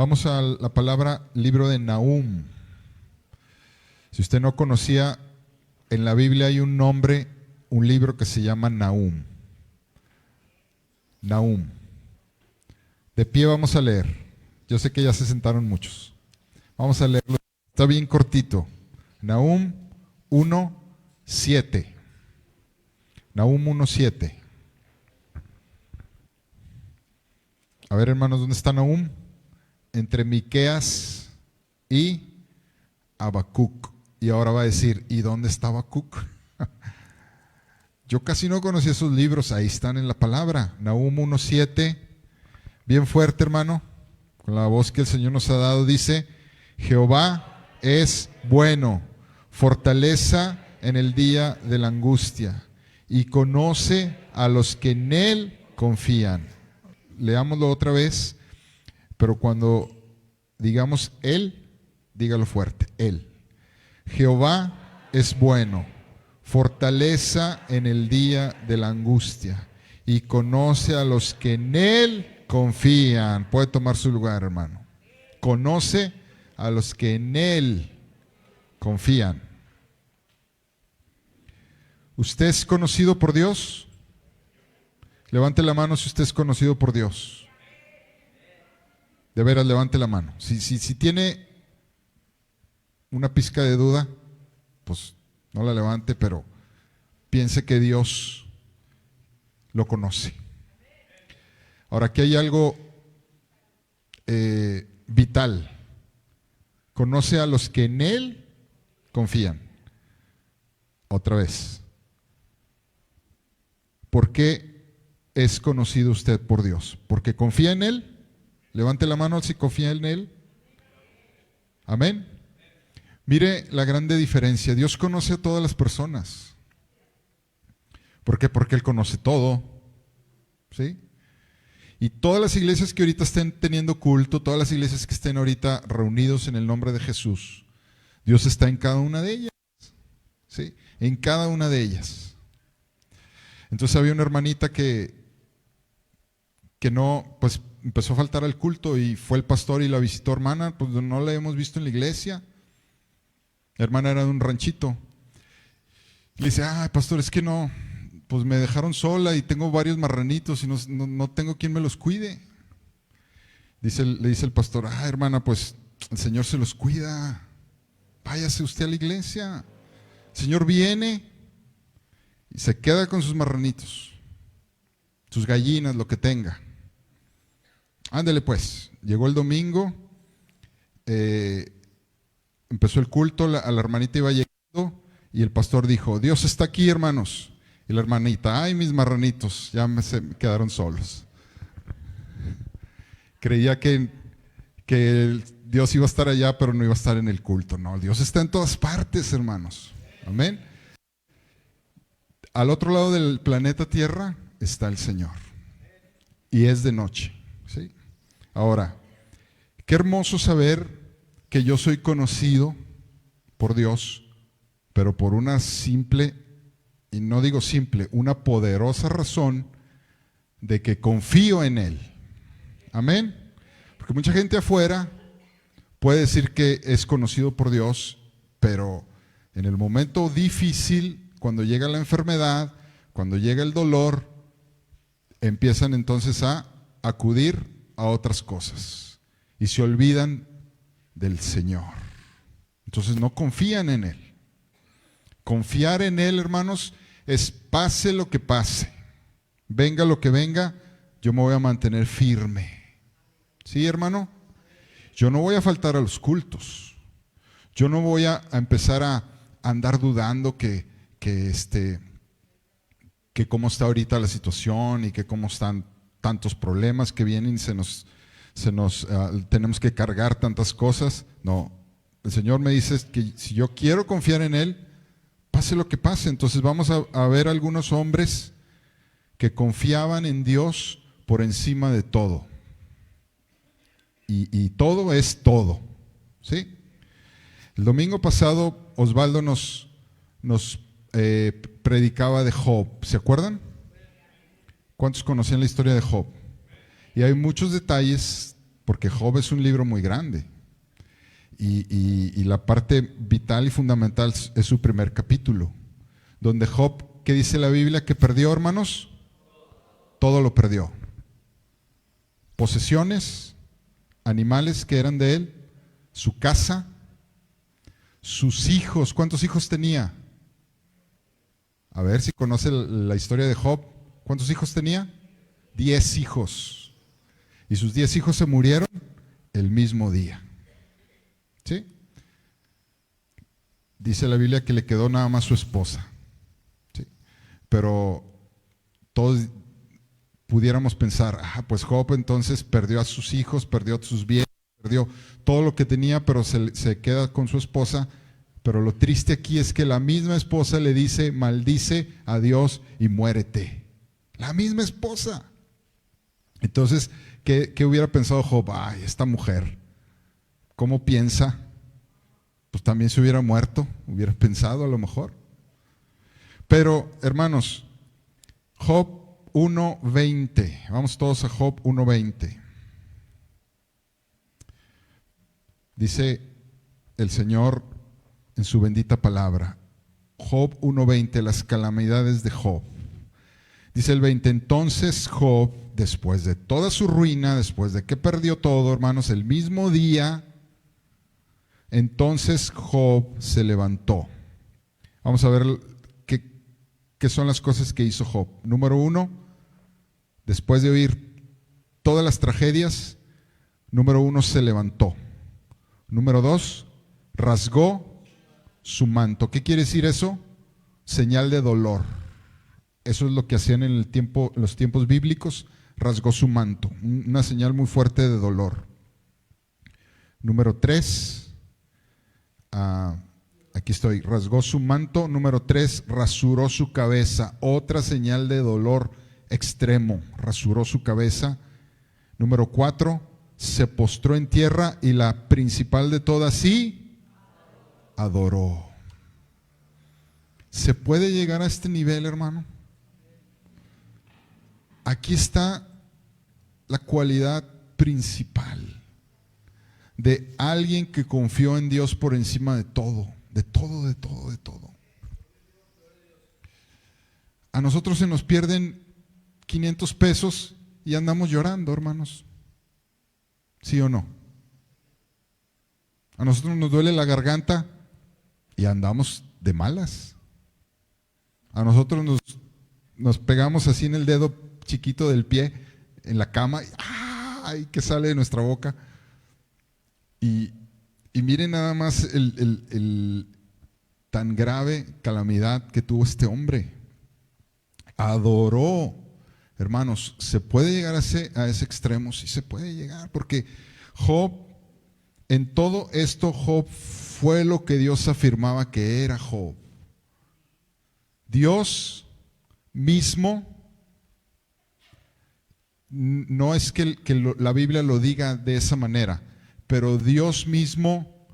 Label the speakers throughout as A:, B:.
A: Vamos a la palabra libro de Nahum. Si usted no conocía, en la Biblia hay un nombre, un libro que se llama Nahum. Nahum. De pie vamos a leer. Yo sé que ya se sentaron muchos. Vamos a leerlo. Está bien cortito. Nahum 1:7. Nahum 1:7. A ver, hermanos, ¿dónde está Nahum? Entre Miqueas y Habacuc. Y ahora va a decir, ¿y dónde está Habacuc? Yo casi no conocí esos libros, ahí están en la palabra. Nahum 1:7, bien fuerte, hermano, con la voz que el Señor nos ha dado, dice: Jehová es bueno, fortaleza en el día de la angustia, y conoce a los que en Él confían. Leámoslo otra vez, pero cuando digamos Él, dígalo fuerte, Él. Jehová es bueno, fortaleza en el día de la angustia, y conoce a los que en Él confían. Puede tomar su lugar, hermano. Conoce a los que en Él confían. ¿Usted es conocido por Dios? Levante la mano si usted es conocido por Dios. De veras, levante la mano. Si tiene una pizca de duda, pues no la levante, pero piense que Dios lo conoce. Ahora, aquí hay algo vital. Conoce a los que en Él confían. Otra vez. ¿Por qué es conocido usted por Dios? ¿Porque confía en Él? Levante la mano si confía en Él. Amén. Mire la grande diferencia. Dios conoce a todas las personas. ¿Por qué? Porque Él conoce todo. ¿Sí? Y todas las iglesias que ahorita estén teniendo culto, todas las iglesias que estén ahorita reunidos en el nombre de Jesús, Dios está en cada una de ellas. ¿Sí? En cada una de ellas. Entonces había una hermanita que no, pues empezó a faltar al culto y fue el pastor y la visitó. Hermana, pues no la hemos visto en la iglesia. La hermana era de un ranchito. Le dice, ay, pastor, es que no, pues me dejaron sola y tengo varios marranitos y no tengo quien me los cuide. Le dice el pastor, ah, hermana, pues el Señor se los cuida. Váyase usted a la iglesia. El Señor viene y se queda con sus marranitos, sus gallinas, lo que tenga. Ándele pues. Llegó el domingo, empezó el culto, a la hermanita iba llegando y el pastor dijo, Dios está aquí, hermanos. Y la hermanita, ay, mis marranitos, ya se quedaron solos. Creía que Dios iba a estar allá, pero no iba a estar en el culto. No, Dios está en todas partes, hermanos. Amén. Al otro lado del planeta Tierra está el Señor. Y es de noche. ¿Sí? Ahora, qué hermoso saber que yo soy conocido por Dios, pero por una simple, y no digo simple, una poderosa razón de que confío en Él. Amén. Porque mucha gente afuera puede decir que es conocido por Dios, pero en el momento difícil, cuando llega la enfermedad, cuando llega el dolor, empiezan entonces a acudir a otras cosas y se olvidan del Señor. Entonces no confían en Él. Confiar en Él, hermanos, es pase lo que pase, venga lo que venga, yo me voy a mantener firme. ¿Sí, hermano? Yo no voy a faltar a los cultos. Yo no voy a empezar a andar dudando que cómo está ahorita la situación y que cómo están tantos problemas que vienen y tenemos que cargar tantas cosas. No, el Señor me dice que si yo quiero confiar en Él, pase lo que pase. Entonces vamos a ver algunos hombres que confiaban en Dios por encima de todo. Y todo es todo. ¿Sí? El domingo pasado Osvaldo nos predicaba de Job. ¿Se acuerdan? ¿Cuántos conocían la historia de Job? Y hay muchos detalles porque Job es un libro muy grande. Y la parte vital y fundamental es su primer capítulo, donde Job, ¿qué dice la Biblia? Que perdió, hermanos, todo lo perdió. Posesiones, animales que eran de él, su casa, sus hijos. ¿Cuántos hijos tenía? A ver si conoce la historia de Job. ¿Cuántos hijos tenía? 10 hijos. Y sus 10 hijos se murieron el mismo día. ¿Sí? Dice la Biblia que le quedó nada más su esposa. ¿Sí? Pero todos pudiéramos pensar, pues Job entonces perdió a sus hijos, perdió sus bienes, perdió todo lo que tenía, pero se queda con su esposa. Pero lo triste aquí es que la misma esposa le dice, maldice a Dios y muérete. La misma esposa. Entonces, ¿qué hubiera pensado Job? Ay, esta mujer, ¿cómo piensa? Pues también se hubiera muerto, hubiera pensado a lo mejor. Pero, hermanos, Job 1:20. Vamos todos a Job 1:20. Dice el Señor en su bendita palabra. Job 1:20, las calamidades de Job. Dice el 20, entonces Job, después de toda su ruina, después de que perdió todo, hermanos, el mismo día, entonces Job se levantó. Vamos a ver qué son las cosas que hizo Job. Número 1, después de oír todas las tragedias, número 1, se levantó. Número 2, rasgó su manto. ¿Qué quiere decir eso? Señal de dolor. Eso es lo que hacían en los tiempos bíblicos. Rasgó su manto, una señal muy fuerte de dolor. Número 3, aquí estoy, rasgó su manto. Número 3, rasuró su cabeza, otra señal de dolor extremo, rasuró su cabeza. Número 4, se postró en tierra y la principal de todas, sí, adoró. ¿Se puede llegar a este nivel, hermano? Aquí está la cualidad principal de alguien que confió en Dios por encima de todo, de todo, de todo, de todo. A nosotros se nos pierden 500 pesos y andamos llorando, hermanos. ¿Sí o no? A nosotros nos duele la garganta y andamos de malas. A nosotros nos pegamos así en el dedo chiquito del pie, en la cama, ¡ay! Que sale de nuestra boca. Y miren nada más el tan grave calamidad que tuvo este hombre. Adoró. Hermanos, ¿se puede llegar a ese extremo? Sí se puede llegar, porque Job, en todo esto, Job fue lo que Dios afirmaba que era Job. Dios mismo, no es que la Biblia lo diga de esa manera, pero Dios mismo,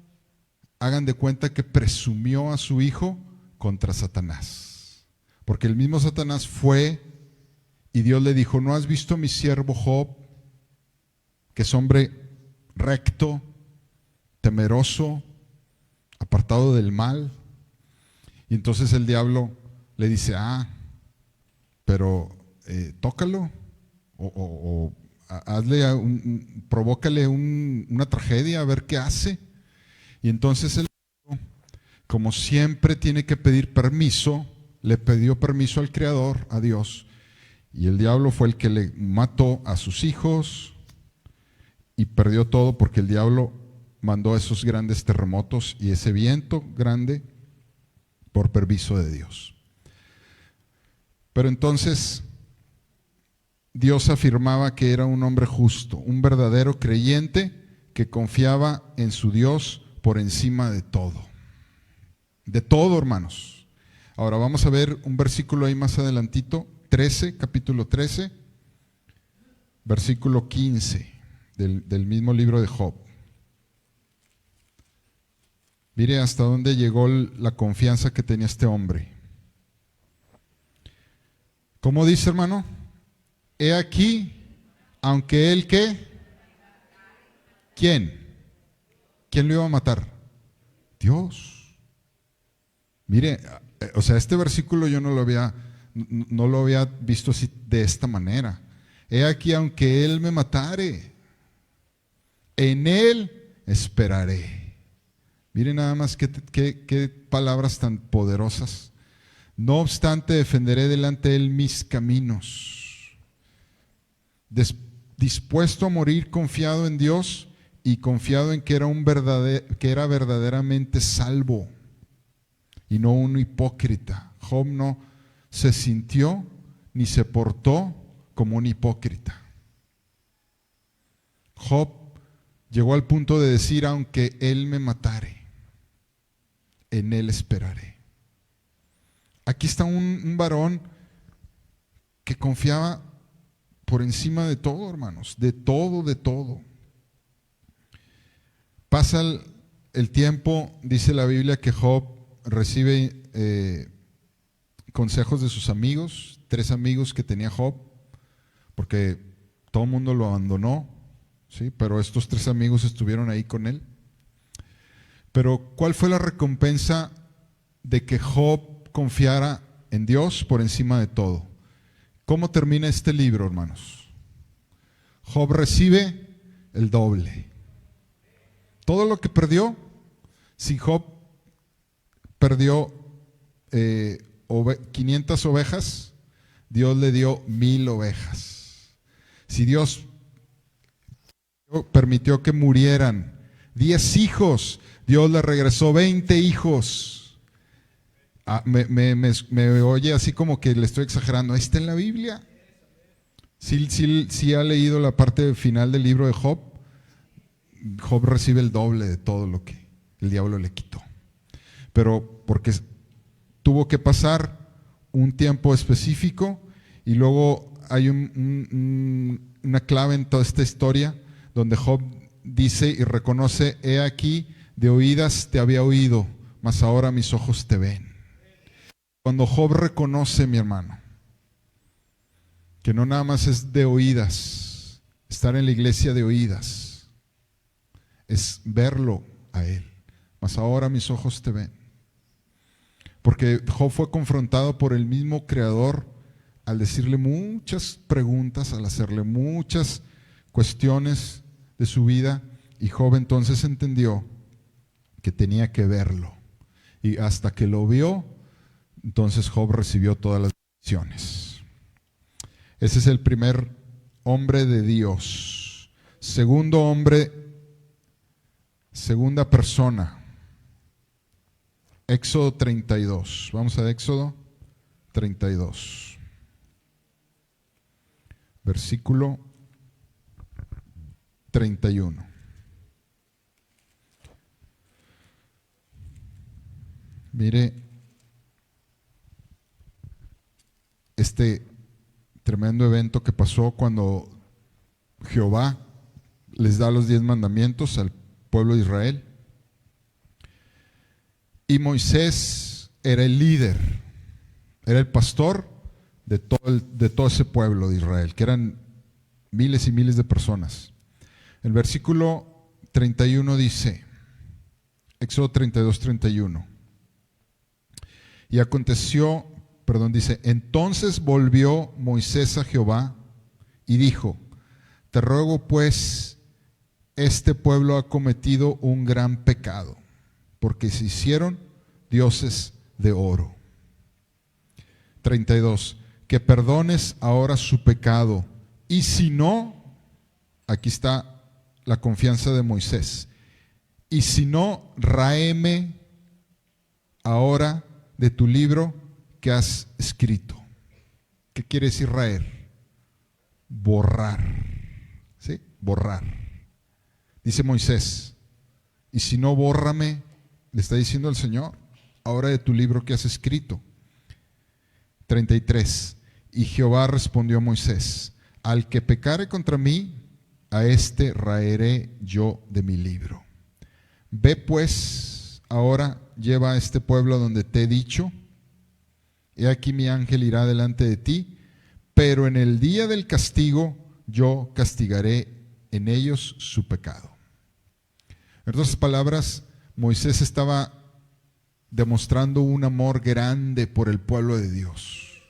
A: hagan de cuenta que presumió a su hijo contra Satanás. Porque el mismo Satanás fue y Dios le dijo, ¿no has visto a mi siervo Job, que es hombre recto, temeroso, apartado del mal? Y entonces el diablo le dice, pero tócalo o hazle provócale una tragedia, a ver qué hace. Y entonces él, como siempre tiene que pedir permiso, le pidió permiso al Creador, a Dios, y el diablo fue el que le mató a sus hijos y perdió todo, porque el diablo mandó esos grandes terremotos y ese viento grande por permiso de Dios. Pero entonces Dios afirmaba que era un hombre justo, un verdadero creyente que confiaba en su Dios por encima de todo. De todo, hermanos. Ahora vamos a ver un versículo ahí más adelantito, 13, capítulo 13, versículo 15 del mismo libro de Job. Mire hasta dónde llegó la confianza que tenía este hombre. ¿Cómo dice, hermano? He aquí, aunque él ¿qué? ¿Quién? ¿Quién lo iba a matar? Dios. Mire, o sea, este versículo yo no lo había visto así de esta manera. He aquí, aunque Él me matare, en Él esperaré. Miren nada más qué palabras tan poderosas. No obstante, defenderé delante de Él mis caminos. Dispuesto a morir confiado en Dios y confiado en que era verdaderamente salvo y no un hipócrita. Job no se sintió ni se portó como un hipócrita. Job llegó al punto de decir, aunque Él me matare, en Él esperaré. Aquí está un varón que confiaba por encima de todo, hermanos, de todo, de todo. Pasa el tiempo, dice la Biblia que Job recibe consejos de sus amigos, 3 amigos que tenía Job, porque todo el mundo lo abandonó, ¿sí? Pero estos 3 amigos estuvieron ahí con él. Pero ¿cuál fue la recompensa de que Job confiara en Dios por encima de todo? ¿Cómo termina este libro, hermanos? Job recibe el doble. Todo lo que perdió, si Job perdió 500 ovejas, Dios le dio 1000 ovejas. Si Dios permitió que murieran 10 hijos, Dios le regresó 20 hijos. Me oye así como que le estoy exagerando. Ahí está en la Biblia. Sí ha leído la parte final del libro de Job. Job recibe el doble de todo lo que el diablo le quitó. Pero porque tuvo que pasar un tiempo específico y luego hay una clave en toda esta historia donde Job dice y reconoce: he aquí, de oídas te había oído, mas ahora mis ojos te ven. Cuando Job reconoce, mi hermano, que no nada más es de oídas, estar en la iglesia de oídas, es verlo a Él, mas ahora mis ojos te ven. Porque Job fue confrontado por el mismo Creador al decirle muchas preguntas, al hacerle muchas cuestiones de su vida, y Job entonces entendió que tenía que verlo. Y hasta que lo vio, entonces Job recibió todas las bendiciones. Ese es el primer hombre de Dios. Segundo hombre, segunda persona. Éxodo 32. Vamos a Éxodo 32. Versículo 31. Mire este tremendo evento que pasó cuando Jehová les da los 10 mandamientos al pueblo de Israel. Y Moisés era el líder, era el pastor de todo ese pueblo de Israel, que eran miles y miles de personas. El versículo 31 dice, Éxodo 32, 31. Y aconteció, dice, entonces volvió Moisés a Jehová y dijo: te ruego pues, este pueblo ha cometido un gran pecado, porque se hicieron dioses de oro. 32. Que perdones ahora su pecado, y si no, aquí está la confianza de Moisés, y si no, ráeme ahora de tu libro que has escrito. ¿Qué quiere decir raer? Borrar. ¿Sí? Borrar. Dice Moisés, y si no, bórrame, le está diciendo el Señor, ahora de tu libro que has escrito. 33. Y Jehová respondió a Moisés: al que pecare contra mí, a éste raeré yo de mi libro. Ve pues, ahora lleva a este pueblo donde te he dicho: he aquí mi ángel irá delante de ti, pero en el día del castigo yo castigaré en ellos su pecado. En otras palabras, Moisés estaba demostrando un amor grande por el pueblo de Dios.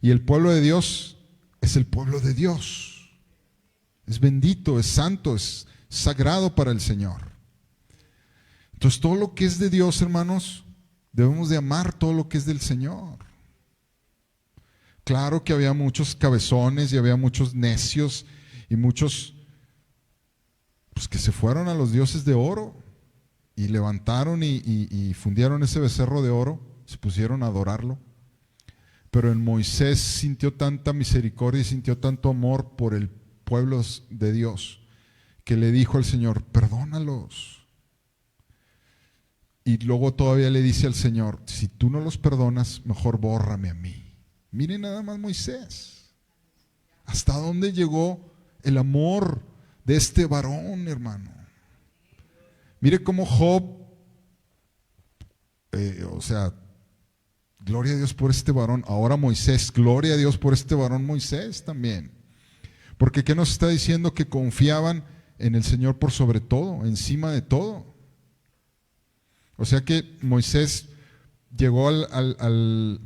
A: Y el pueblo de Dios es el pueblo de Dios. Es bendito, es santo, es sagrado para el Señor. Entonces todo lo que es de Dios, hermanos, debemos de amar todo lo que es del Señor. Claro que había muchos cabezones y había muchos necios y muchos pues, que se fueron a los dioses de oro y levantaron y fundieron ese becerro de oro, se pusieron a adorarlo. Pero en Moisés sintió tanta misericordia y sintió tanto amor por el pueblo de Dios que le dijo al Señor, perdónalos. Y luego todavía le dice al Señor, si tú no los perdonas, mejor bórrame a mí. Miren nada más Moisés, hasta dónde llegó el amor de este varón, hermano. Mire cómo Job, gloria a Dios por este varón. Ahora Moisés, gloria a Dios por este varón Moisés también. Porque ¿qué nos está diciendo? Que confiaban en el Señor por sobre todo, encima de todo. O sea que Moisés llegó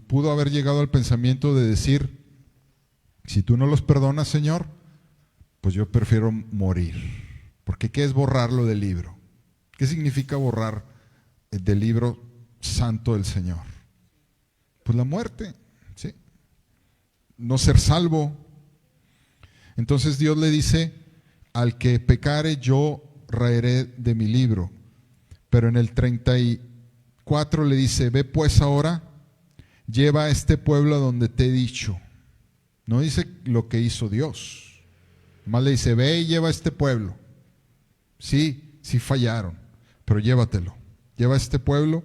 A: pudo haber llegado al pensamiento de decir, si tú no los perdonas, Señor, pues yo prefiero morir. Porque ¿qué es borrarlo del libro? ¿Qué significa borrar del libro santo del Señor? Pues la muerte, ¿sí? No ser salvo. Entonces Dios le dice, al que pecare yo raeré de mi libro. Pero en el 34 le dice, ve pues ahora, lleva a este pueblo a donde te he dicho. No dice lo que hizo Dios. Más le dice, ve y lleva a este pueblo. Sí fallaron, pero llévatelo. Lleva a este pueblo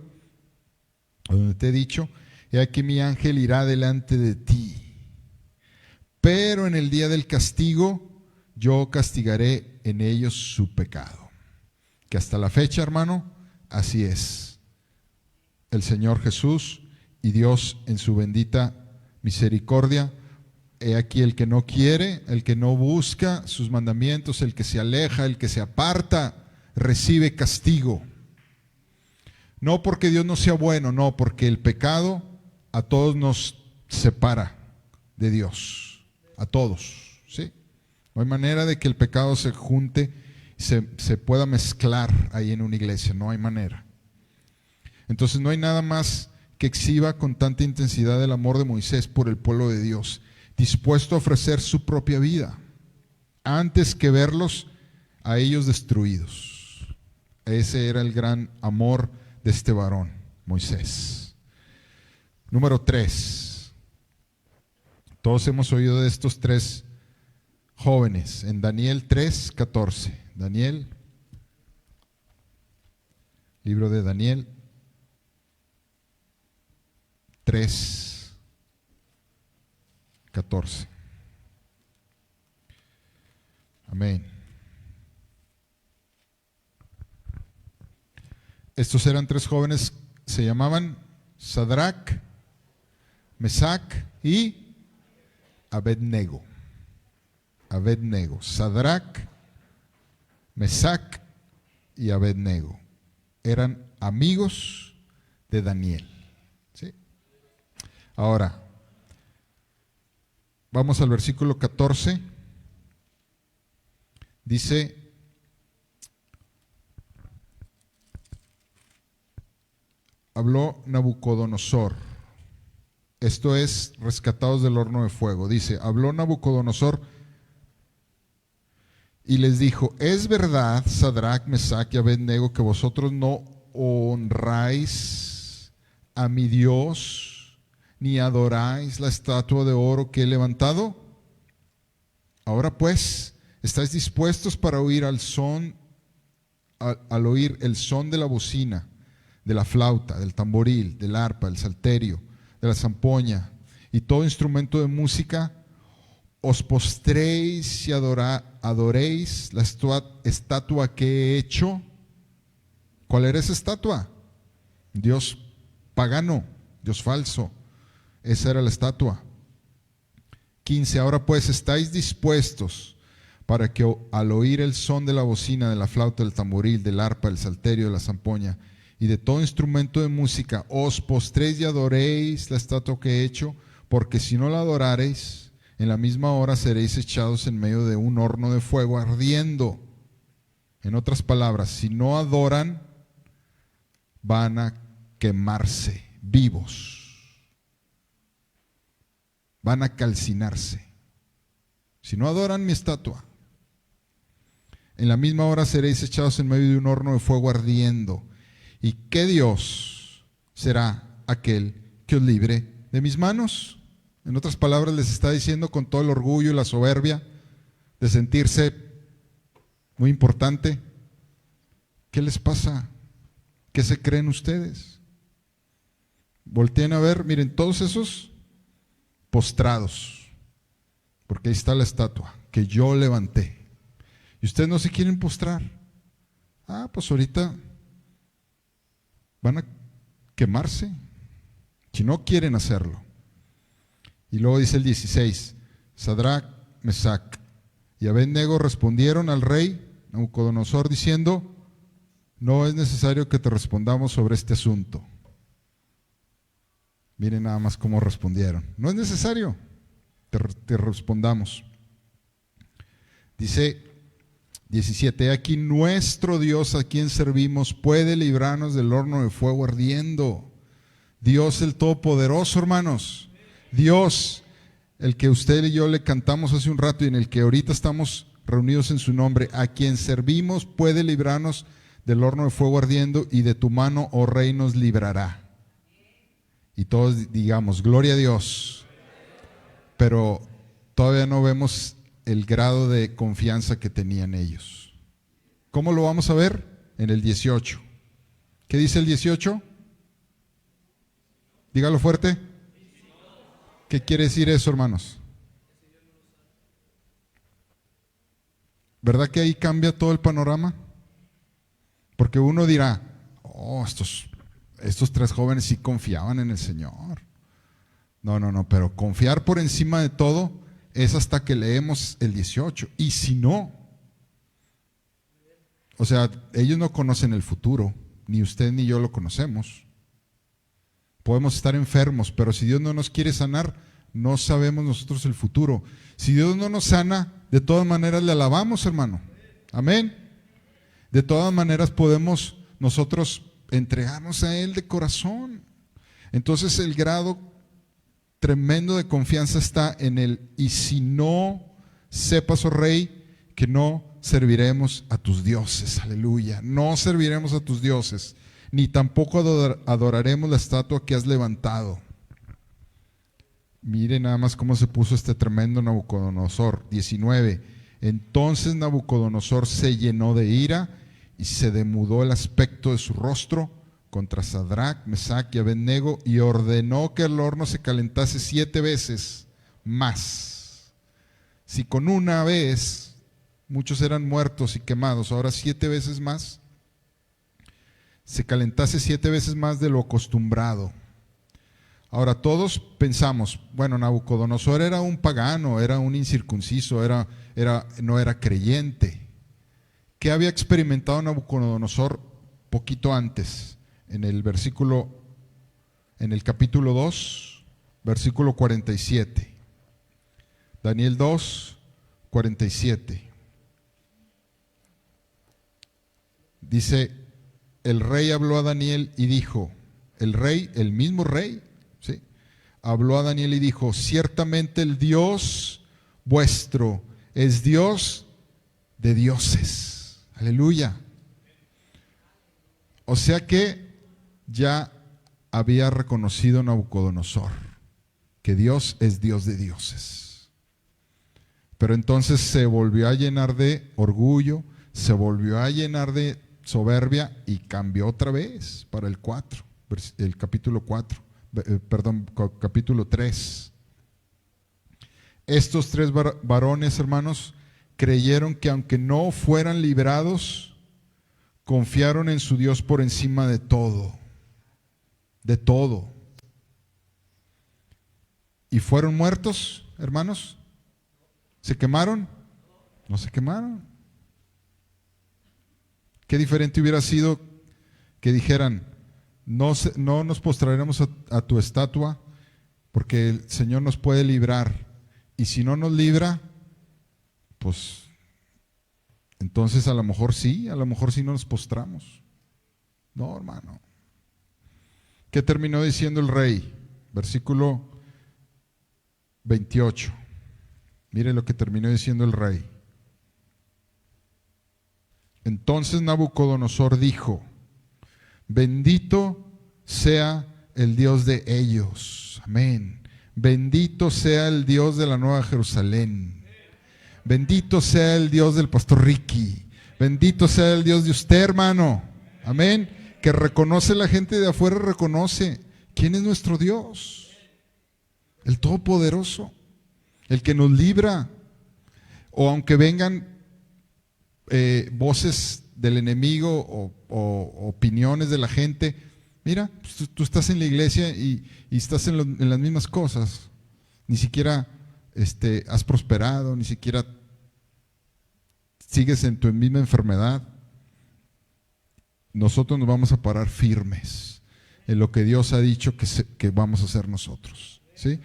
A: a donde te he dicho. He aquí mi ángel irá delante de ti. Pero en el día del castigo, yo castigaré en ellos su pecado. Que hasta la fecha, hermano, así es. El Señor Jesús y Dios en su bendita misericordia. He aquí el que no quiere, el que no busca sus mandamientos, el que se aleja, el que se aparta, recibe castigo. No porque Dios no sea bueno, no, porque el pecado a todos nos separa de Dios, a todos, ¿sí? No hay manera de que el pecado se junte, se pueda mezclar ahí en una iglesia, no hay manera. Entonces no hay nada más que exhiba con tanta intensidad el amor de Moisés por el pueblo de Dios, dispuesto a ofrecer su propia vida, antes que verlos a ellos destruidos. Ese era el gran amor de este varón, Moisés. Número 3. Todos hemos oído de estos 3 jóvenes en Daniel 3:14. Daniel, libro de Daniel 3:14. Amén. Estos eran 3 jóvenes, se llamaban Sadrac, Mesac y Abednego. Abednego, Sadrac, Mesac y Abednego. Eran amigos de Daniel. ¿Sí? Ahora, vamos al versículo 14. Dice, habló Nabucodonosor. Esto es, rescatados del horno de fuego. Dice, habló Nabucodonosor y les dijo, ¿es verdad, Sadrac, Mesac y Abednego, que vosotros no honráis a mi Dios, ni adoráis la estatua de oro que he levantado? Ahora pues, ¿estáis dispuestos para oír al oír el son de la bocina, de la flauta, del tamboril, del arpa, del salterio, de la zampoña y todo instrumento de música? Os postréis y adoréis la estatua que he hecho. ¿Cuál era esa estatua? Dios pagano, Dios falso. Esa era la estatua. 15. Ahora pues, ¿estáis dispuestos para que al oír el son de la bocina, de la flauta, del tamboril, del arpa, del salterio, de la zampoña y de todo instrumento de música, os postréis y adoréis la estatua que he hecho, porque si no la adorareis, en la misma hora seréis echados en medio de un horno de fuego ardiendo. En otras palabras, si no adoran, van a quemarse vivos, van a calcinarse. Si no adoran mi estatua, en la misma hora seréis echados en medio de un horno de fuego ardiendo. ¿Y qué Dios será aquel que os libre de mis manos? En otras palabras, les está diciendo con todo el orgullo y la soberbia de sentirse muy importante. ¿Qué les pasa? ¿Qué se creen ustedes? Volteen a ver, miren, todos esos postrados, porque ahí está la estatua que yo levanté. Y ustedes no se quieren postrar. Pues ahorita van a quemarse si no quieren hacerlo. Y luego dice el 16, Sadrac, Mesac y Abednego respondieron al rey Nabucodonosor diciendo: no es necesario que te respondamos sobre este asunto. Miren nada más cómo respondieron. No es necesario te respondamos. Dice 17, aquí nuestro Dios a quien servimos puede librarnos del horno de fuego ardiendo. Dios el Todopoderoso, hermanos. Dios, el que usted y yo le cantamos hace un rato y en el que ahorita estamos reunidos en su nombre, a quien servimos puede librarnos del horno de fuego ardiendo, y de tu mano, oh rey, nos librará. Y todos digamos, gloria a Dios. Pero todavía no vemos el grado de confianza que tenían ellos. ¿Cómo lo vamos a ver? En el 18. ¿Qué dice el 18? Dígalo fuerte. ¿Qué quiere decir eso, hermanos? ¿Verdad que ahí cambia todo el panorama? Porque uno dirá, estos tres jóvenes sí confiaban en el Señor. No, pero confiar por encima de todo es hasta que leemos el 18. Y si no, o sea, ellos no conocen el futuro, ni usted ni yo lo conocemos. Podemos estar enfermos, pero si Dios no nos quiere sanar, no sabemos nosotros el futuro. Si Dios no nos sana, de todas maneras le alabamos, hermano. Amén. De todas maneras podemos nosotros entregarnos a Él de corazón. Entonces el grado tremendo de confianza está en el: y si no, sepas, oh rey, que no serviremos a tus dioses. Aleluya. No serviremos a tus dioses, ni tampoco adoraremos la estatua que has levantado. Mire nada más cómo se puso este tremendo Nabucodonosor. 19. Entonces Nabucodonosor se llenó de ira y se demudó el aspecto de su rostro contra Sadrac, Mesac y Abednego, y ordenó que el horno se calentase 7 veces más. Si con una vez muchos eran muertos y quemados, ahora 7 veces más, se calentase 7 veces más de lo acostumbrado. Ahora todos pensamos, bueno, Nabucodonosor era un pagano, era un incircunciso, no era creyente. ¿Qué había experimentado Nabucodonosor poquito antes? En el capítulo 2, versículo 47. Daniel 2, 47. Dice, el rey habló a Daniel y dijo, el mismo rey, ¿sí?, habló a Daniel y dijo, ciertamente el Dios vuestro es Dios de dioses. Aleluya. O sea que ya había reconocido Nabucodonosor que Dios es Dios de dioses. Pero entonces se volvió a llenar de orgullo, se volvió a llenar de soberbia y cambió otra vez para el capítulo 3. Estos 3 varones, hermanos, creyeron que aunque no fueran librados, confiaron en su Dios por encima de todo. De todo. ¿Y fueron muertos, hermanos? ¿Se quemaron? No se quemaron. Qué diferente hubiera sido que dijeran, no nos postraremos a tu estatua, porque el Señor nos puede librar. Y si no nos libra, pues entonces a lo mejor sí no nos postramos. No, hermano. ¿Qué terminó diciendo el rey? Versículo 28. Mire lo que terminó diciendo el rey. Entonces Nabucodonosor dijo: bendito sea el Dios de ellos. Amén. Bendito sea el Dios de la Nueva Jerusalén. Bendito sea el Dios del pastor Ricky. Bendito sea el Dios de usted, hermano. Amén. Que reconoce la gente de afuera, reconoce quién es nuestro Dios. El Todopoderoso. El que nos libra. O aunque vengan voces del enemigo o opiniones de la gente, mira, pues tú estás en la iglesia y estás en las mismas cosas. Ni siquiera has prosperado, ni siquiera sigues en tu misma enfermedad. Nosotros nos vamos a parar firmes en lo que Dios ha dicho que vamos a hacer nosotros, ¿sí?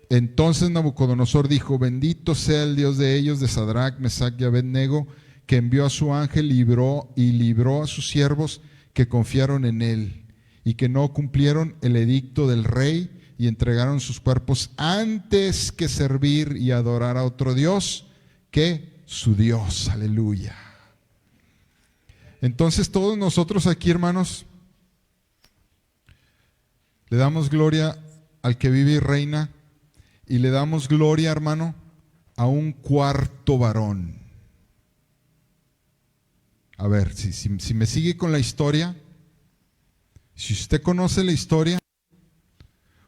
A: Entonces Nabucodonosor dijo: bendito sea el Dios de ellos, de Sadrach, Mesach y Abed-nego, que envió a su ángel libró a sus siervos que confiaron en él y que no cumplieron el edicto del rey y entregaron sus cuerpos antes que servir y adorar a otro Dios que su Dios. Aleluya. Entonces todos nosotros aquí, hermanos, le damos gloria al que vive y reina, y le damos gloria, hermano, a un cuarto varón. A ver, si me sigue con la historia, si usted conoce la historia,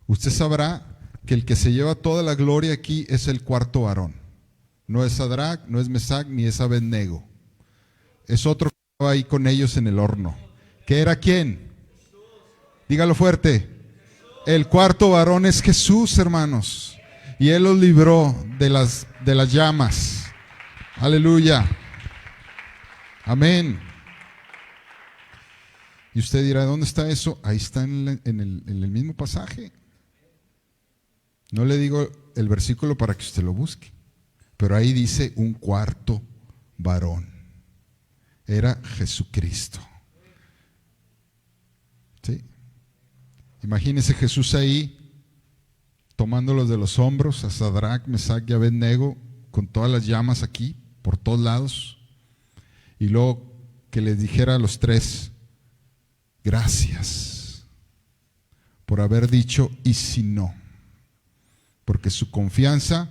A: usted sabrá que el que se lleva toda la gloria aquí es el cuarto varón. No es Sadrach, no es Mesach, ni es Abed-nego. Es otro que estaba ahí con ellos en el horno. ¿Qué era quién? Dígalo fuerte. El cuarto varón es Jesús, hermanos. Y Él los libró de las llamas. Aleluya. Amén. Y usted dirá, ¿dónde está eso? Ahí está en el mismo pasaje. No le digo el versículo para que usted lo busque, pero ahí dice un cuarto varón. Era Jesucristo. ¿Sí? Imagínese Jesús ahí tomándolos de los hombros a Sadrach, Mesach y Abed-nego con todas las llamas aquí por todos lados, y luego que les dijera a los tres: gracias por haber dicho y si no, porque su confianza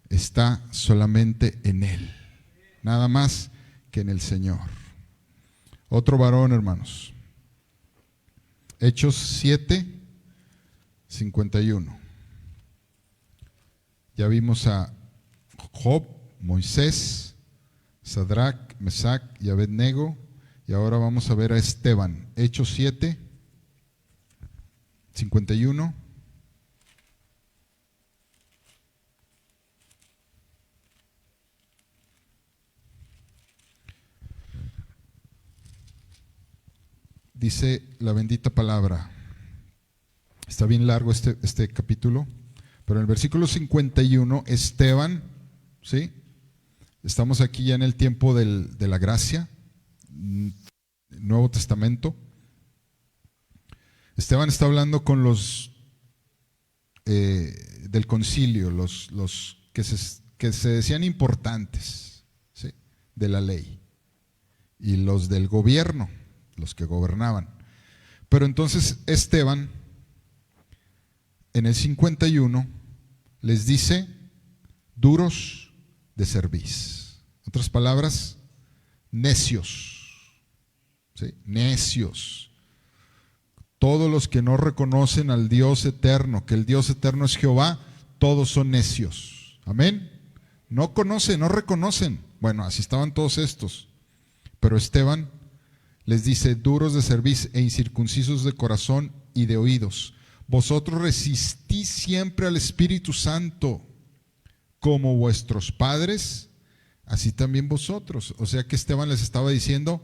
A: está solamente en Él, nada más que en el Señor. Otro varón, hermanos. Hechos 7:51. Ya vimos a Job, Moisés, Sadrach, Mesach y Abed-nego, y ahora vamos a ver a Esteban. Hechos 7:51. Dice la bendita palabra. Está bien largo este capítulo, pero en el versículo 51, Esteban, ¿sí? Estamos aquí ya en el tiempo de la gracia, Nuevo Testamento. Esteban está hablando con los del concilio, los que se decían importantes, ¿sí?, de la ley, y los del gobierno, los que gobernaban. Pero entonces Esteban, en el 51, les dice: duros de cerviz. En otras palabras, necios. ¿Sí? Necios. Todos los que no reconocen al Dios eterno, que el Dios eterno es Jehová, todos son necios. Amén. No conocen, no reconocen. Bueno, así estaban todos estos. Pero Esteban les dice: duros de cerviz e incircuncisos de corazón y de oídos. Vosotros resistís siempre al Espíritu Santo, como vuestros padres así también vosotros. O sea que Esteban les estaba diciendo,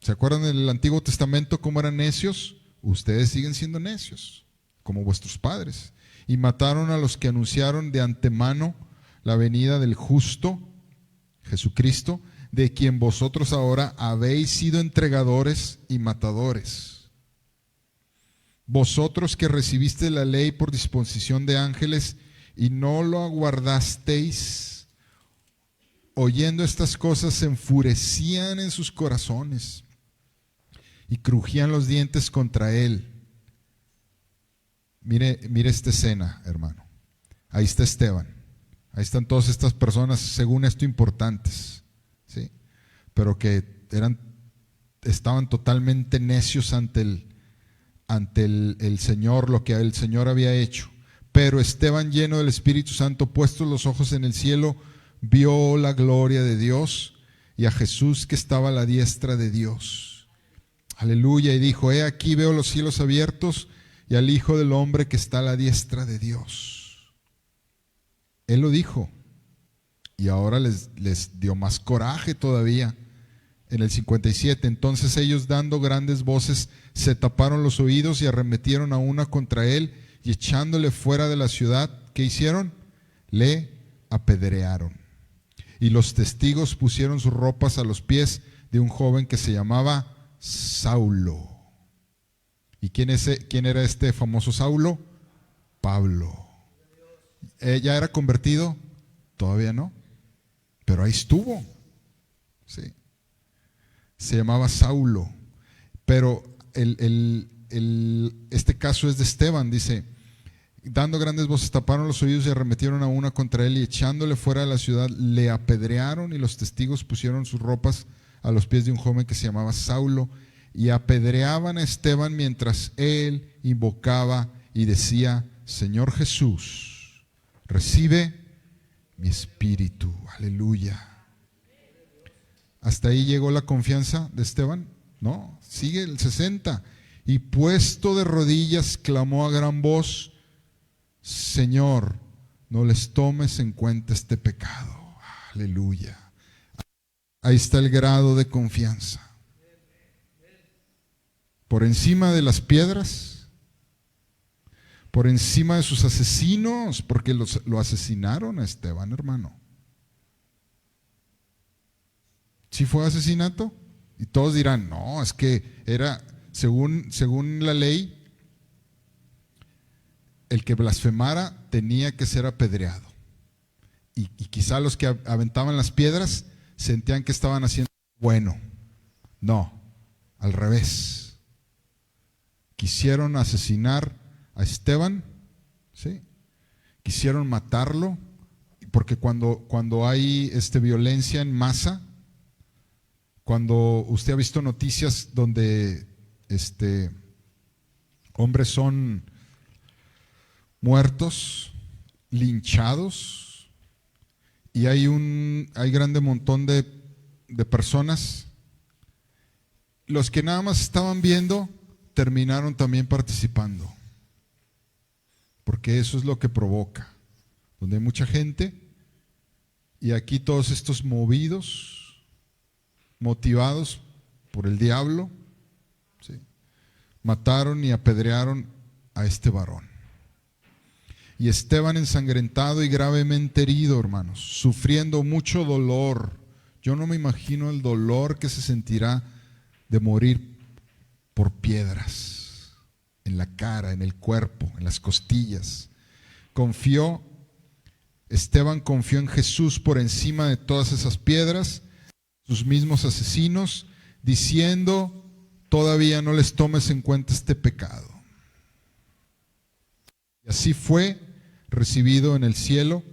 A: ¿se acuerdan del Antiguo Testamento cómo eran necios? Ustedes siguen siendo necios, como vuestros padres. Y mataron a los que anunciaron de antemano la venida del justo, Jesucristo, de quien vosotros ahora habéis sido entregadores y matadores. Vosotros que recibiste la ley por disposición de ángeles y no lo aguardasteis, oyendo estas cosas se enfurecían en sus corazones y crujían los dientes contra él. Mire esta escena, hermano. Ahí está Esteban. Ahí están todas estas personas, según esto, importantes, ¿sí? Pero que estaban totalmente necios ante el Señor, lo que el Señor había hecho. Pero Esteban, lleno del Espíritu Santo, puestos los ojos en el cielo, vio la gloria de Dios y a Jesús que estaba a la diestra de Dios. Aleluya. Y dijo: he aquí veo los cielos abiertos y al Hijo del Hombre que está a la diestra de Dios. Él lo dijo. Y ahora les dio más coraje todavía. En el 57, entonces ellos, dando grandes voces, se taparon los oídos y arremetieron a una contra él, y echándole fuera de la ciudad, ¿qué hicieron? Le apedrearon. Y los testigos pusieron sus ropas a los pies de un joven que se llamaba Saulo. ¿Y quién era este famoso Saulo? Pablo. ¿Ya era convertido? Todavía no, pero ahí estuvo. Sí. Se llamaba Saulo. Pero este caso es de Esteban. Dice: dando grandes voces, taparon los oídos y arremetieron a una contra él, y echándole fuera de la ciudad, le apedrearon, y los testigos pusieron sus ropas a los pies de un joven que se llamaba Saulo, y apedreaban a Esteban mientras él invocaba y decía: Señor Jesús, recibe mi espíritu. Aleluya. ¿Hasta ahí llegó la confianza de Esteban? No, sigue el 60. Y puesto de rodillas clamó a gran voz: Señor, no les tomes en cuenta este pecado. Aleluya. Ahí está el grado de confianza. Por encima de las piedras, por encima de sus asesinos, porque lo asesinaron a Esteban, hermano. ¿Sí fue asesinato? Y todos dirán: no, es que era, según la ley, el que blasfemara tenía que ser apedreado. Y quizá los que aventaban las piedras sentían que estaban haciendo bueno. No, al revés. Quisieron asesinar a Esteban, ¿sí? Quisieron matarlo, porque cuando hay violencia en masa, cuando usted ha visto noticias donde hombres son muertos, linchados, y hay grande montón de personas, los que nada más estaban viendo terminaron también participando, porque eso es lo que provoca, donde hay mucha gente, y aquí todos estos motivados por el diablo, ¿sí? Mataron y apedrearon a este varón. Y Esteban, ensangrentado y gravemente herido, hermanos, sufriendo mucho dolor. Yo no me imagino el dolor que se sentirá de morir por piedras en la cara, en el cuerpo, en las costillas. Esteban confió en Jesús por encima de todas esas piedras, sus mismos asesinos, diciendo: todavía no les tomes en cuenta este pecado. Y así fue recibido en el cielo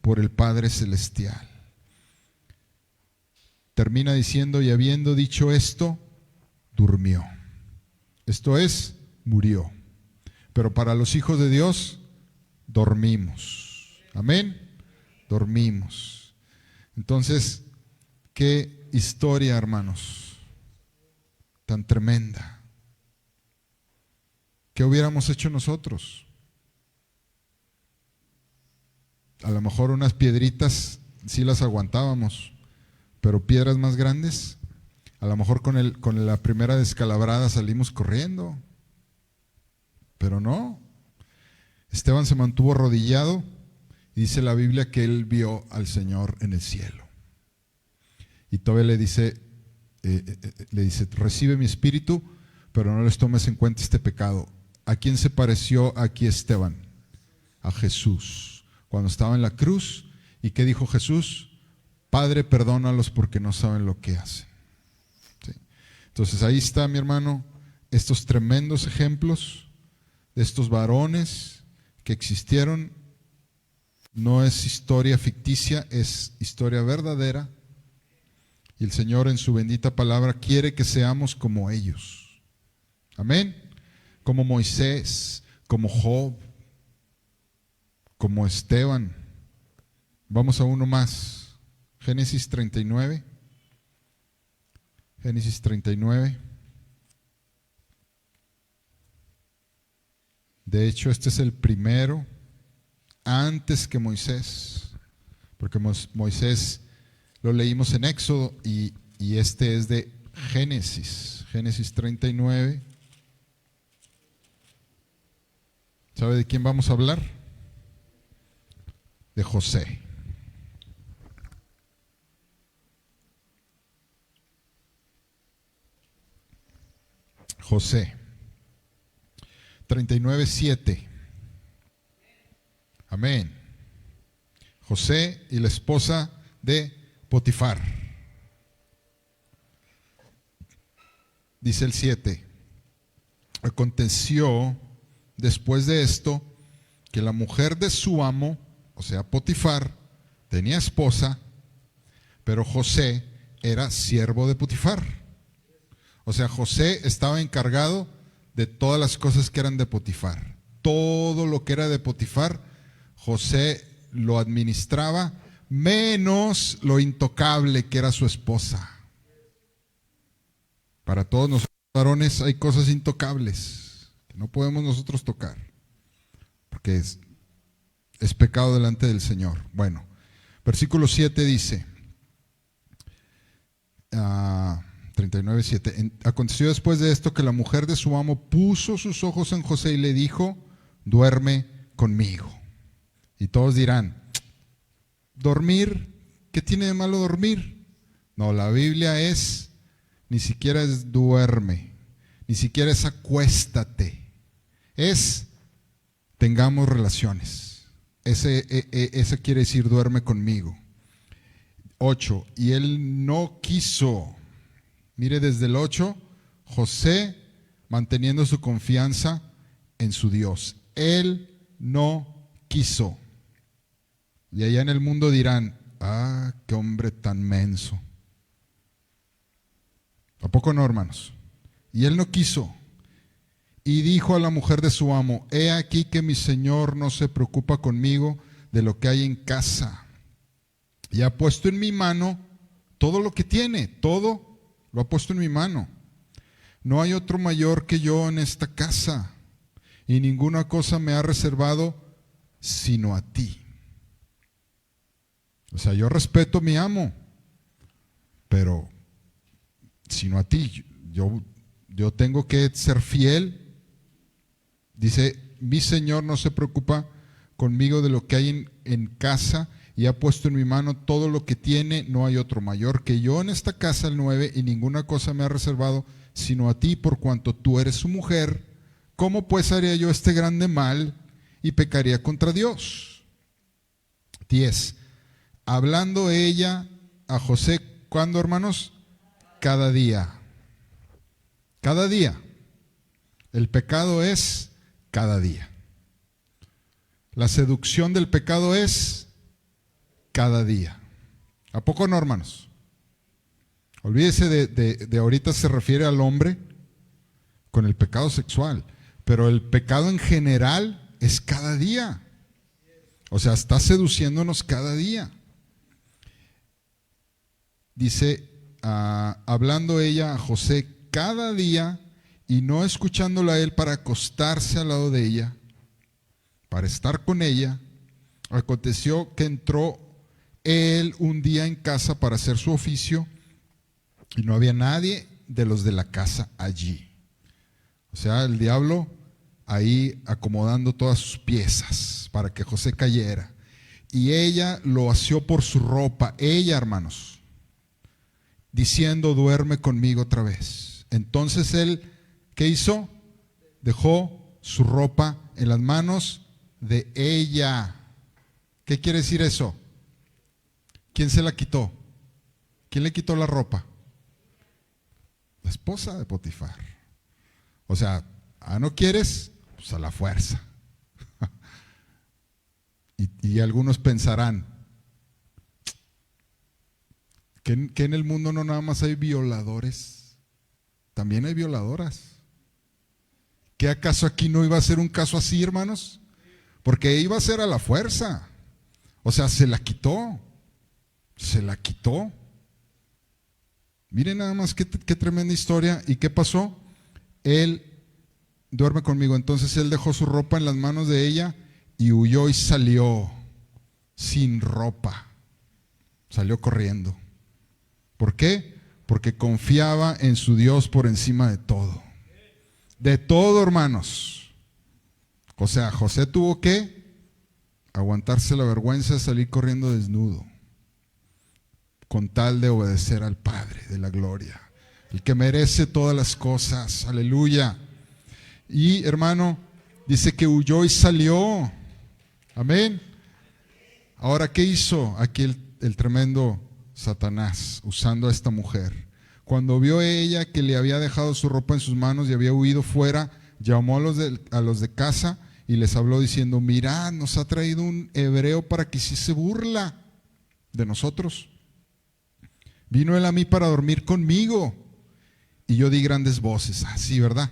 A: por el Padre Celestial. Termina diciendo: y habiendo dicho esto, durmió. Esto es, murió. Pero para los hijos de Dios, dormimos. Amén. Dormimos. Entonces, qué historia, hermanos, tan tremenda. ¿Qué hubiéramos hecho nosotros? A lo mejor unas piedritas sí las aguantábamos, pero piedras más grandes, a lo mejor con la primera descalabrada salimos corriendo, pero no. Esteban se mantuvo arrodillado y dice la Biblia que él vio al Señor en el cielo. Y todavía le dice, recibe mi espíritu, pero no les tomes en cuenta este pecado. ¿A quién se pareció aquí Esteban? A Jesús. Cuando estaba en la cruz, ¿y qué dijo Jesús? Padre, perdónalos porque no saben lo que hacen. ¿Sí? Entonces ahí está, mi hermano, estos tremendos ejemplos de estos varones que existieron. No es historia ficticia, es historia verdadera. Y el Señor en su bendita palabra quiere que seamos como ellos. Amén. Como Moisés, como Job, como Esteban. Vamos a uno más. Génesis 39. Génesis 39. De hecho, este es el primero antes que Moisés, porque Moisés lo leímos en Éxodo y este es de Génesis. Génesis 39. ¿Sabe de quién vamos a hablar? De José. José. 39:7. Amén. José y la esposa de Potifar. Dice el 7. Aconteció después de esto que la mujer de su amo, o sea Potifar, tenía esposa, pero José era siervo de Potifar. O sea, José estaba encargado de todas las cosas que eran de Potifar. Todo lo que era de Potifar, José lo administraba, menos lo intocable que era su esposa. Para todos nosotros varones hay cosas intocables que no podemos nosotros tocar, porque es pecado delante del Señor. Bueno, versículo 7 dice, 39:7. Aconteció después de esto que la mujer de su amo puso sus ojos en José y le dijo, duerme conmigo. Y todos dirán, ¿dormir? ¿Qué tiene de malo dormir? No, la Biblia ni siquiera es duerme, ni siquiera es acuéstate, es tengamos relaciones. Ese quiere decir duerme conmigo. 8. Y él no quiso. Mire desde el 8, José manteniendo su confianza en su Dios. Él no quiso. Y allá en el mundo dirán, qué hombre tan menso. ¿A poco no, hermanos? Y él no quiso. Y dijo a la mujer de su amo, he aquí que mi señor no se preocupa conmigo de lo que hay en casa. Y ha puesto en mi mano todo lo que tiene, todo lo ha puesto en mi mano. No hay otro mayor que yo en esta casa, y ninguna cosa me ha reservado sino a ti. O sea, yo respeto a mi amo, pero sino a ti. Yo tengo que ser fiel. Dice, mi Señor no se preocupa conmigo de lo que hay en casa, y ha puesto en mi mano todo lo que tiene. No hay otro mayor que yo en esta casa, el 9, y ninguna cosa me ha reservado sino a ti, por cuanto tú eres su mujer. ¿Cómo pues haría yo este grande mal y pecaría contra Dios? 10. Hablando ella a José, ¿cuándo, hermanos? Cada día. Cada día. El pecado es cada día. La seducción del pecado es cada día. ¿A poco no, hermanos? Olvídese de ahorita se refiere al hombre con el pecado sexual, pero el pecado en general es cada día. O sea, está seduciéndonos cada día. Dice, hablando ella a José cada día y no escuchándolo a él para acostarse al lado de ella, para estar con ella, aconteció que entró él un día en casa para hacer su oficio y no había nadie de los de la casa allí. O sea, el diablo ahí acomodando todas sus piezas para que José cayera. Y ella lo asió por su ropa, ella, hermanos, diciendo: duerme conmigo otra vez. Entonces él, ¿qué hizo? Dejó su ropa en las manos de ella. ¿Qué quiere decir eso? ¿Quién se la quitó? ¿Quién le quitó la ropa? La esposa de Potifar. O sea, ¿no quieres? Pues a la fuerza. Y algunos pensarán que en el mundo no nada más hay violadores, también hay violadoras. ¿Qué acaso aquí no iba a ser un caso así, hermanos? Porque iba a ser a la fuerza. O sea, se la quitó. Se la quitó. Miren nada más qué tremenda historia. ¿Y qué pasó? Él duerme conmigo. Entonces él dejó su ropa en las manos de ella y huyó y salió sin ropa. Salió corriendo. ¿Por qué? Porque confiaba en su Dios por encima de todo. De todo, hermanos. O sea, José tuvo que aguantarse la vergüenza de salir corriendo desnudo, con tal de obedecer al Padre de la gloria, el que merece todas las cosas. Aleluya. Y, hermano, dice que huyó y salió. Amén. Ahora, ¿qué hizo aquí el tremendo Satanás usando a esta mujer? Cuando vio ella que le había dejado su ropa en sus manos y había huido fuera, llamó a los de casa y les habló diciendo: mirad, nos ha traído un hebreo para que hiciese burla de nosotros. Vino él a mí para dormir conmigo y yo di grandes voces. Así, ¿verdad?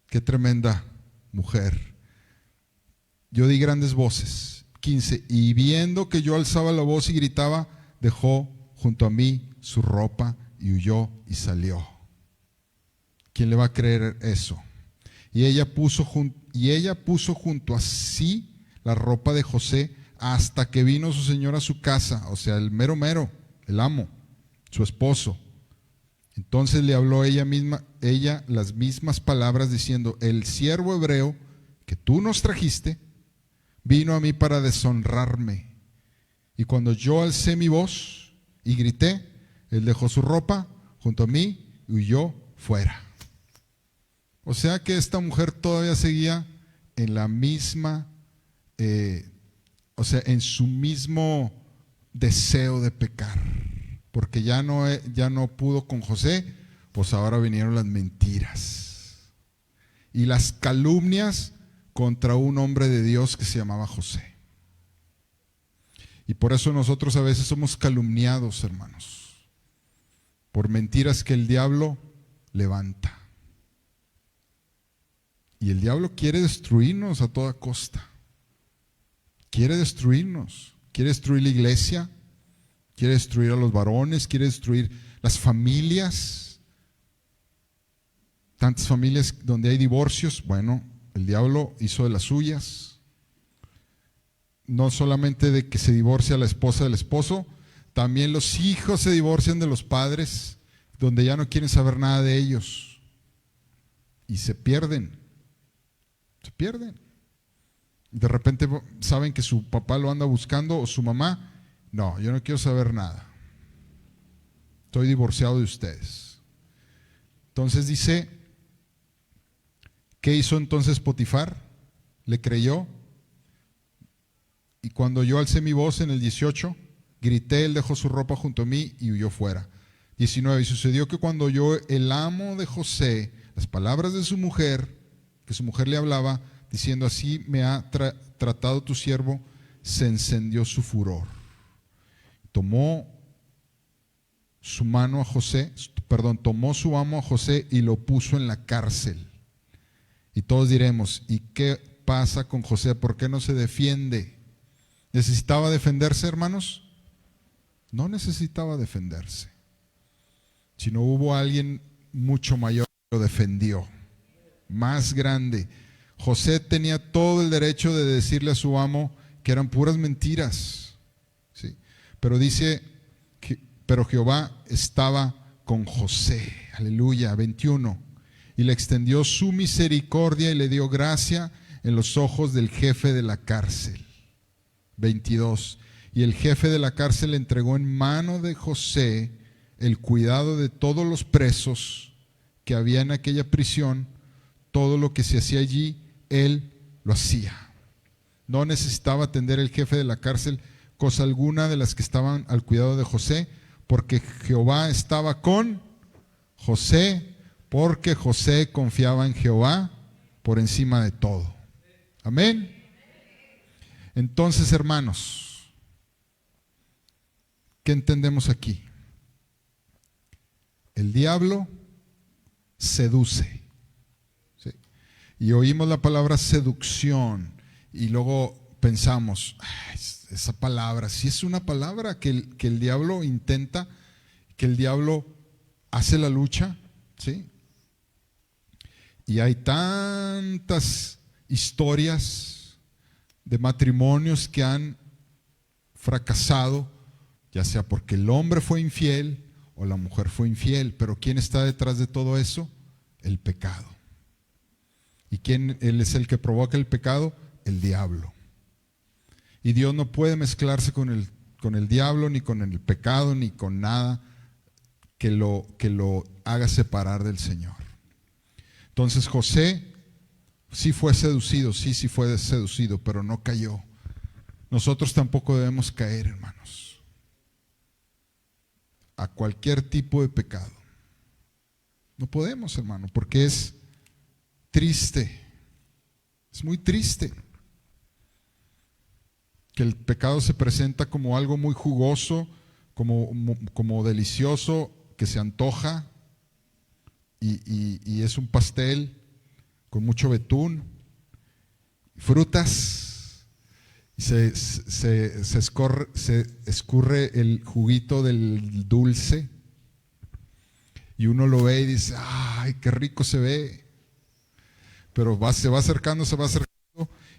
A: Qué tremenda mujer. Yo di grandes voces. 15. Y viendo que yo alzaba la voz y gritaba, dejó junto a mí su ropa y huyó y salió. ¿Quién le va a creer eso? Y ella puso junto a sí la ropa de José hasta que vino su señor a su casa, o sea, el mero mero, el amo, su esposo. Entonces le habló ella las mismas palabras diciendo: el siervo hebreo que tú nos trajiste vino a mí para deshonrarme. Y cuando yo alcé mi voz y grité, él dejó su ropa junto a mí y huyó fuera. O sea que esta mujer todavía seguía en la misma, en su mismo deseo de pecar. Porque ya no pudo con José, pues ahora vinieron las mentiras y las calumnias contra un hombre de Dios que se llamaba José. Y por eso nosotros a veces somos calumniados, hermanos, por mentiras que el diablo levanta. Y el diablo quiere destruirnos a toda costa. Quiere destruirnos. Quiere destruir la iglesia. Quiere destruir a los varones. Quiere destruir las familias. Tantas familias donde hay divorcios. Bueno, el diablo hizo de las suyas. No solamente de que se divorcia la esposa del esposo, también los hijos se divorcian de los padres, donde ya no quieren saber nada de ellos. Y se pierden. Se pierden. De repente saben que su papá lo anda buscando o su mamá. No, yo no quiero saber nada. Estoy divorciado de ustedes. Entonces dice, ¿qué hizo entonces Potifar? Le creyó. Y cuando yo alcé mi voz en el 18, grité, él dejó su ropa junto a mí y huyó fuera. 19. Y sucedió que cuando oyó el amo de José las palabras de su mujer, que su mujer le hablaba, diciendo: así me ha tratado tu siervo, se encendió su furor. Tomó su amo a José y lo puso en la cárcel. Y todos diremos: ¿y qué pasa con José? ¿Por qué no se defiende? ¿Necesitaba defenderse, hermanos? No necesitaba defenderse, sino hubo alguien mucho mayor que lo defendió, más grande. José tenía todo el derecho de decirle a su amo que eran puras mentiras, ¿sí? Pero dice, pero Jehová estaba con José. Aleluya. 21. Y le extendió su misericordia y le dio gracia en los ojos del jefe de la cárcel. 22. Y el jefe de la cárcel entregó en mano de José el cuidado de todos los presos que había en aquella prisión. Todo lo que se hacía allí, él lo hacía. No necesitaba atender el jefe de la cárcel cosa alguna de las que estaban al cuidado de José, porque Jehová estaba con José, porque José confiaba en Jehová por encima de todo. Amén. Entonces, hermanos, ¿qué entendemos aquí? El diablo seduce. ¿Sí? Y oímos la palabra seducción y luego pensamos, esa palabra, si es una palabra que el diablo intenta, que el diablo hace la lucha, ¿sí? Y hay tantas historias de matrimonios que han fracasado, ya sea porque el hombre fue infiel o la mujer fue infiel, pero ¿quién está detrás de todo eso? El pecado. ¿Y quién es el que provoca el pecado? El diablo. Y Dios no puede mezclarse con el diablo, ni con el pecado, ni con nada que lo haga separar del Señor. Entonces José sí fue seducido, sí fue seducido, pero no cayó. Nosotros tampoco debemos caer, hermanos, a cualquier tipo de pecado. No podemos, hermano, porque es triste, es muy triste que el pecado se presenta como algo muy jugoso, como delicioso, que se antoja y es un pastel con mucho betún, frutas, y se escurre el juguito del dulce y uno lo ve y dice, ¡ay, qué rico se ve! Pero se va acercando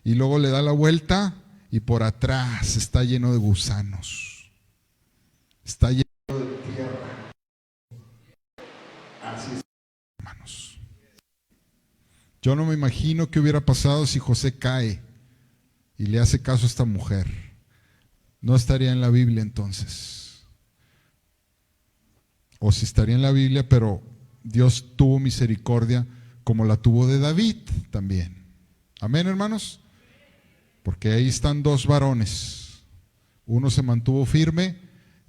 A: y luego le da la vuelta y por atrás está lleno de gusanos, está lleno de tierra. Así es, hermanos. Yo no me imagino qué hubiera pasado si José cae y le hace caso a esta mujer. No estaría en la Biblia entonces. O si estaría en la Biblia, pero Dios tuvo misericordia como la tuvo de David también. Amén, hermanos. Porque ahí están dos varones. Uno se mantuvo firme,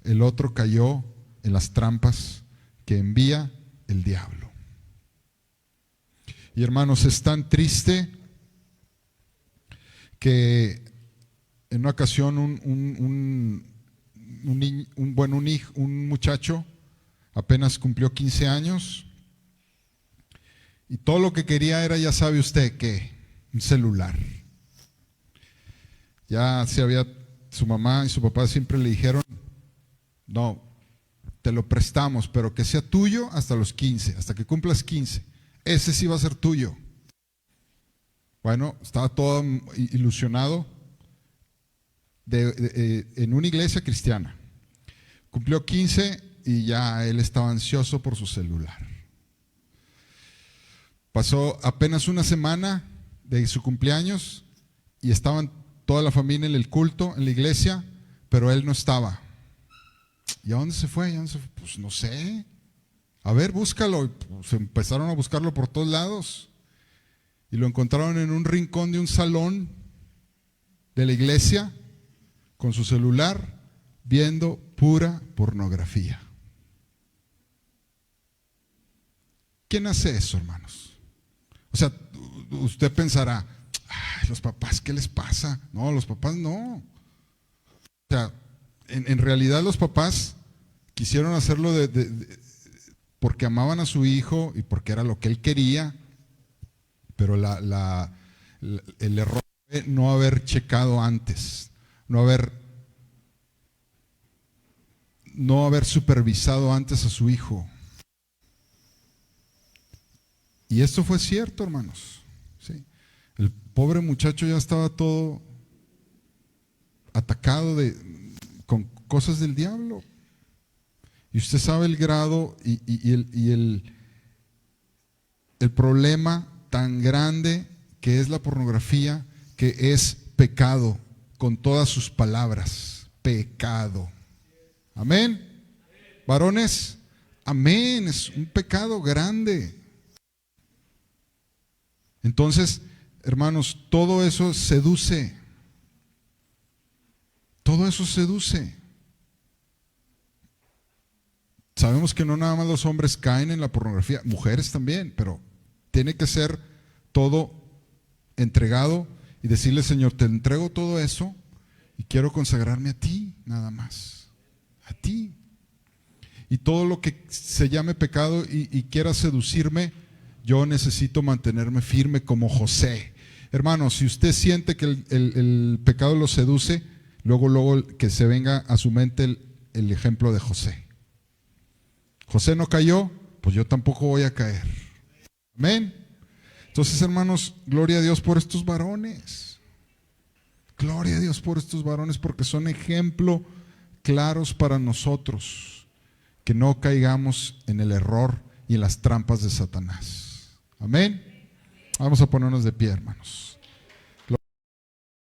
A: el otro cayó en las trampas que envía el diablo. Y hermanos, es tan triste que en una ocasión un muchacho apenas cumplió 15 años y todo lo que quería era, ya sabe usted qué, un celular. Su mamá y su papá siempre le dijeron, no, te lo prestamos, pero que sea tuyo hasta los 15, hasta que cumplas 15. Ese sí va a ser tuyo. Bueno, estaba todo ilusionado en una iglesia cristiana. Cumplió 15 y ya él estaba ansioso por su celular. Pasó apenas una semana de su cumpleaños y estaban toda la familia en el culto, en la iglesia, pero él no estaba. ¿Y a dónde se fue? Pues no sé. A ver, búscalo. Y pues empezaron a buscarlo por todos lados. Y lo encontraron en un rincón de un salón de la iglesia, con su celular, viendo pura pornografía. ¿Quién hace eso, hermanos? O sea, usted pensará, ay, los papás, ¿qué les pasa? No, los papás no. O sea, en realidad los papás quisieron hacerlo porque amaban a su hijo y porque era lo que él quería, pero el error fue no haber checado antes, no haber supervisado antes a su hijo. Y esto fue cierto, hermanos. ¿Sí? El pobre muchacho ya estaba todo atacado cosas del diablo. Y usted sabe el grado y el problema tan grande que es la pornografía, que es pecado con todas sus palabras. Pecado. Amén. Varones, amén. Es un pecado grande. Entonces, hermanos, todo eso seduce. Todo eso seduce. Sabemos que no nada más los hombres caen en la pornografía, mujeres también, pero tiene que ser todo entregado y decirle: Señor, te entrego todo eso y quiero consagrarme a ti, nada más, a ti. Y todo lo que se llame pecado y quiera seducirme, yo necesito mantenerme firme como José. Hermanos, si usted siente que el pecado lo seduce, luego que se venga a su mente el ejemplo de José. José no cayó, pues yo tampoco voy a caer. Amén. Entonces, hermanos, gloria a Dios por estos varones. Gloria a Dios por estos varones, porque son ejemplo claros para nosotros, que no caigamos en el error y en las trampas de Satanás. Amén. Vamos a ponernos de pie, hermanos.